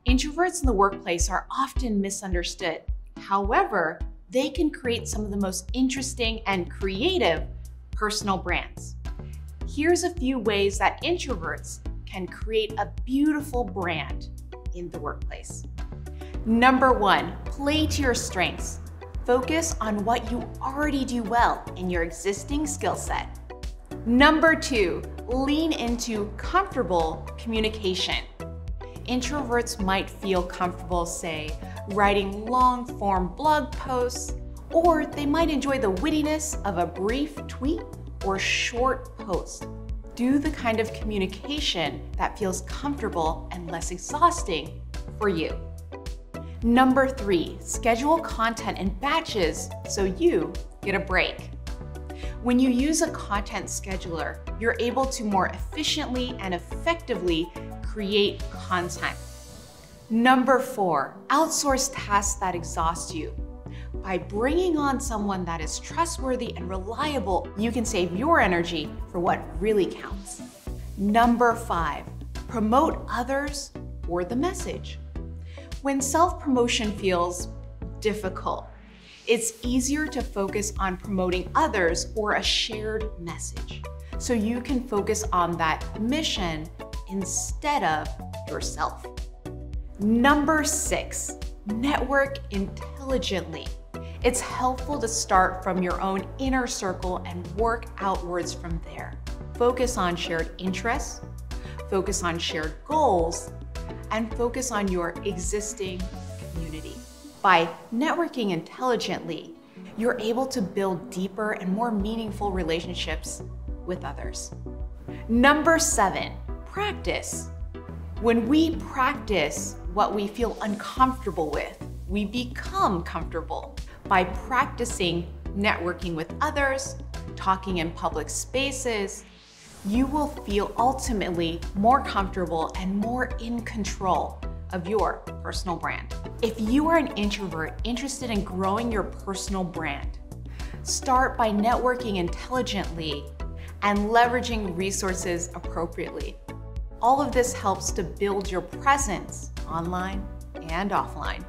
Introverts in the workplace are often misunderstood. However, they can create some of the most interesting and creative personal brands. Here's a few ways that introverts can create a beautiful brand in the workplace. Number 1, play to your strengths. Focus on what you already do well in your existing skill set. Number 2, lean into comfortable communication. Introverts might feel comfortable, say, writing long-form blog posts, or they might enjoy the wittiness of a brief tweet or short post. Do the kind of communication that feels comfortable and less exhausting for you. Number 3, schedule content in batches so you get a break. When you use a content scheduler, you're able to more efficiently and effectively create content. Number 4, outsource tasks that exhaust you. By bringing on someone that is trustworthy and reliable, you can save your energy for what really counts. Number 5, promote others or the message. When self-promotion feels difficult, it's easier to focus on promoting others or a shared message, so you can focus on that mission instead of yourself. Number 6, network intelligently. It's helpful to start from your own inner circle and work outwards from there. Focus on shared interests, focus on shared goals, and focus on your existing community. By networking intelligently, you're able to build deeper and more meaningful relationships with others. Number 7, practice. When we practice what we feel uncomfortable with, we become comfortable. By practicing networking with others, talking in public spaces, you will feel ultimately more comfortable and more in control of your personal brand. If you are an introvert interested in growing your personal brand, start by networking intelligently and leveraging resources appropriately. All of this helps to build your presence online and offline.